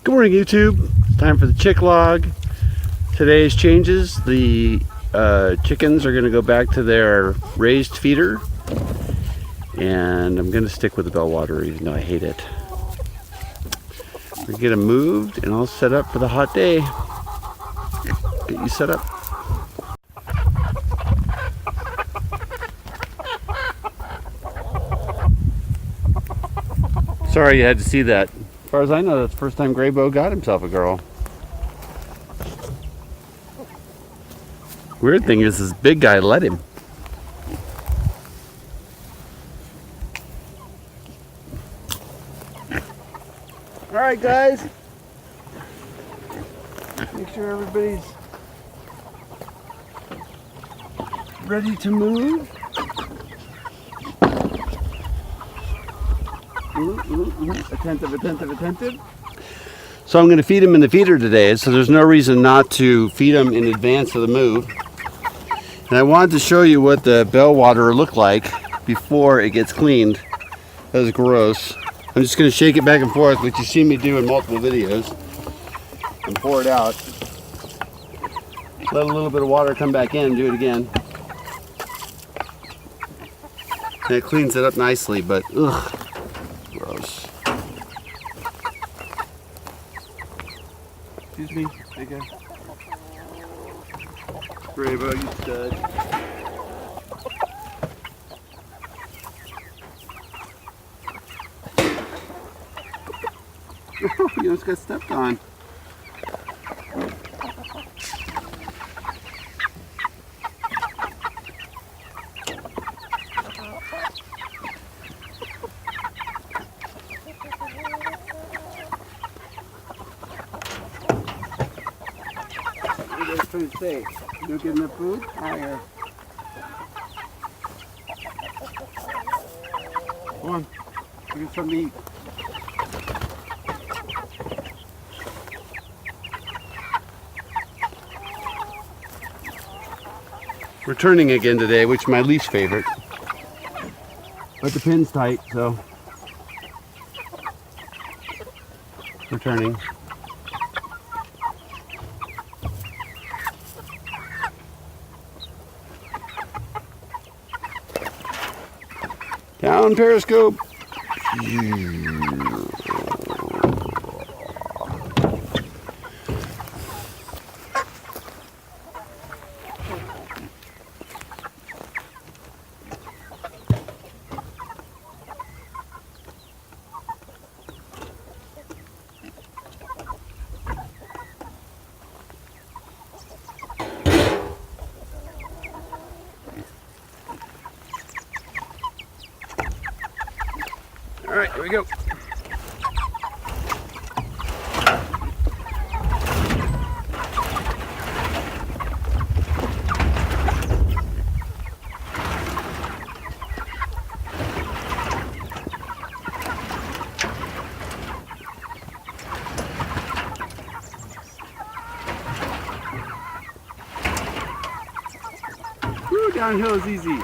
Good morning, YouTube. Time for the chick log. Today's changes. The chickens are going to go back to their raised feeder, and I'm going to stick with the Bellwater even though I hate it. We're going to get them moved and all set up for the hot day. Get you set up. Sorry you had to see that. As far as I know, that's the first time Graybo got himself a girl. Weird thing is, this big guy let him. All right, guys. Make sure everybody's ready to move. Attentive. So I'm going to feed him in the feeder today, so there's no reason not to feed him in advance of the move. And I wanted to show you what the Bellwater looked like before it gets cleaned. That was gross. I'm just going to shake it back and forth, which you've seen me do in multiple videos, and pour it out. Let a little bit of water come back in, do it again. And it cleans it up nicely, but ugh. Gross. Excuse me, big guy. Graybo, you stud. You almost got stepped on. Trying to say, you don't get enough food? Higher. Come on, get something to eat. We're turning again today, which is my least favorite. But the pin's tight, so we're turning. Down periscope. All right, here we go. Woo, downhill is easy.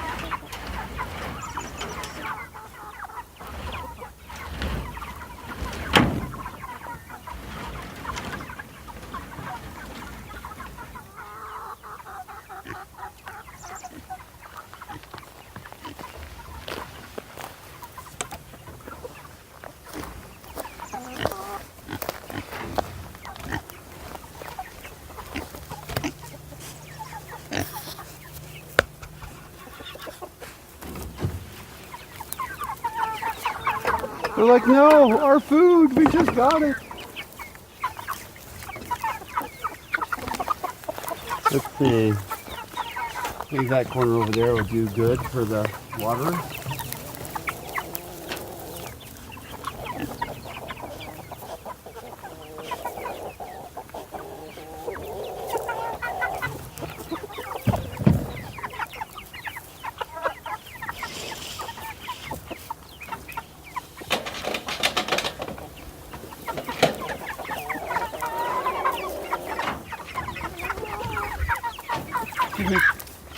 They're like, no, our food, we just got it. Let's see. I think that corner over there will do good for the water.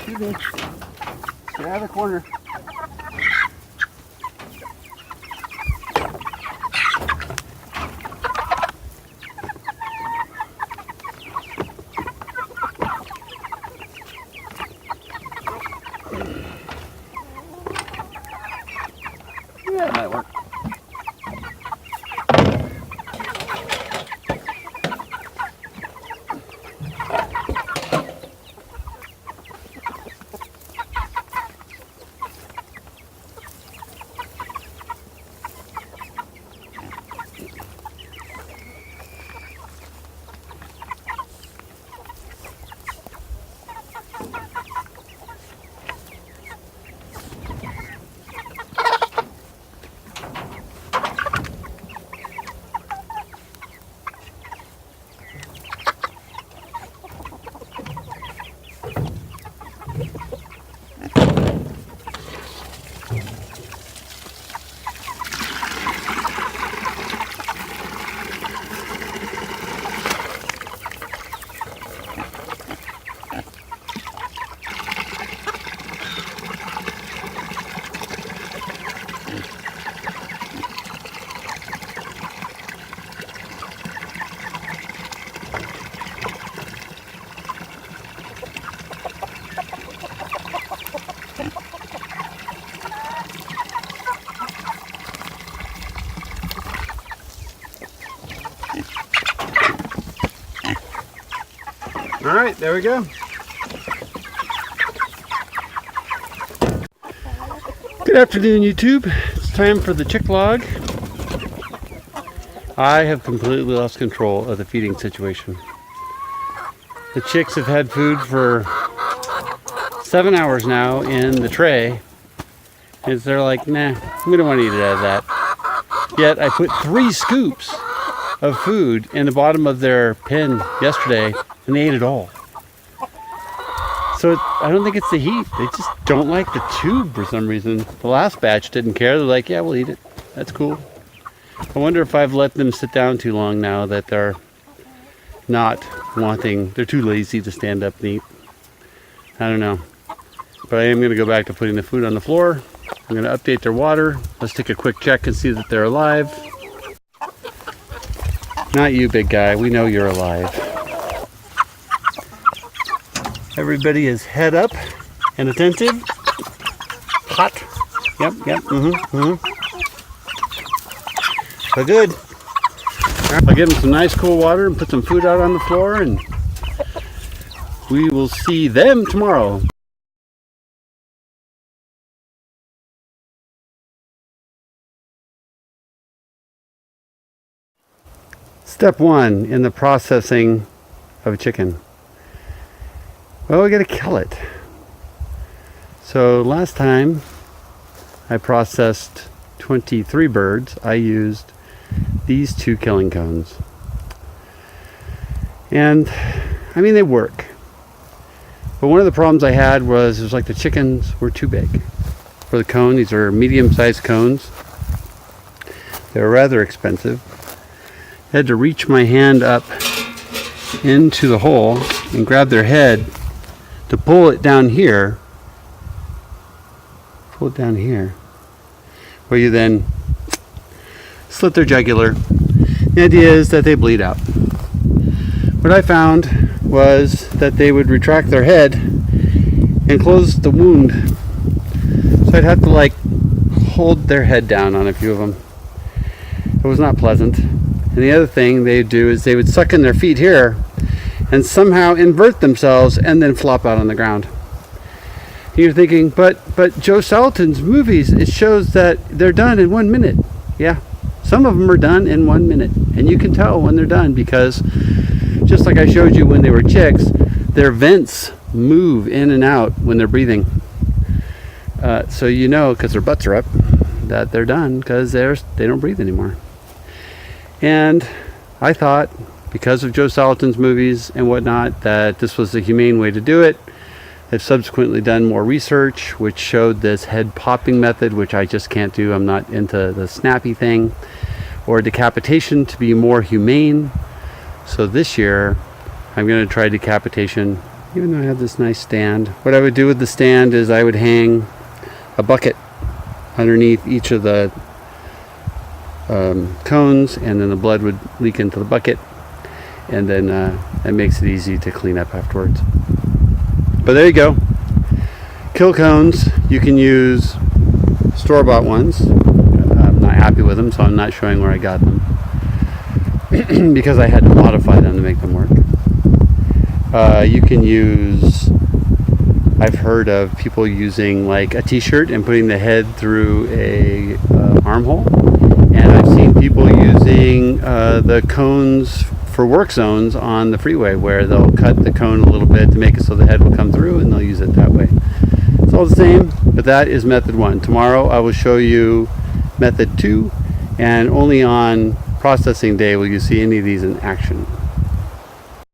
Excuse me. Get out of the corner. All right, there we go. Good afternoon, YouTube. It's time for the chick log. I have completely lost control of the feeding situation. The chicks have had food for 7 hours now in the tray. And they're like, nah, we don't want to eat it out of that. Yet I put 3 scoops of food in the bottom of their pen yesterday and they ate it all. So I don't think it's the heat. They just don't like the tube for some reason. The last batch didn't care. They're like, yeah, we'll eat it. That's cool. I wonder if I've let them sit down too long now that they're not wanting, they're too lazy to stand up and eat. I don't know. But I am going to go back to putting the food on the floor. I'm going to update their water. Let's take a quick check and see that they're alive. Not you, big guy. We know you're alive. Everybody is head up and attentive. Hot. Yep. So good. I'll give them some nice cool water and put some food out on the floor, and we will see them tomorrow. Step 1 in the processing of a chicken. Well, we got to kill it. So last time I processed 23 birds, I used these 2 killing cones. And I mean, they work. But one of the problems I had was it was like the chickens were too big for the cone. These are medium-sized cones. They were rather expensive. I had to reach my hand up into the hole and grab their head to pull it down here. Pull it down here. Where you then slit their jugular. The idea is that they bleed out. What I found was that they would retract their head and close the wound. So I'd have to like hold their head down on a few of them. It was not pleasant. And the other thing they'd do is they would suck in their feet here and somehow invert themselves and then flop out on the ground. And you're thinking, but Joe Salatin's movies, it shows that they're done in 1 minute. Yeah. Some of them are done in 1 minute, and you can tell when they're done because just like I showed you when they were chicks, their vents move in and out when they're breathing. So you know, because their butts are up, that they're done because they don't breathe anymore. And I thought, because of Joe Salatin's movies and whatnot, that this was the humane way to do it. I've subsequently done more research which showed this head popping method, which I just can't do. I'm not into the snappy thing, or decapitation to be more humane. So this year I'm going to try decapitation, even though I have this nice stand. What I would do with the stand is I would hang a bucket underneath each of the cones, and then the blood would leak into the bucket, and then that makes it easy to clean up afterwards. But there you go. Kill cones. You can use store-bought ones. I'm not happy with them, so I'm not showing where I got them because I had to modify them to make them work. You can use, I've heard of people using like a t-shirt and putting the head through a armhole, and I've seen people using the cones for work zones on the freeway where they'll cut the cone a little bit to make it so the head will come through, and they'll use it that way. It's all the same, but that is method 1. Tomorrow I will show you method 2, and only on processing day will you see any of these in action.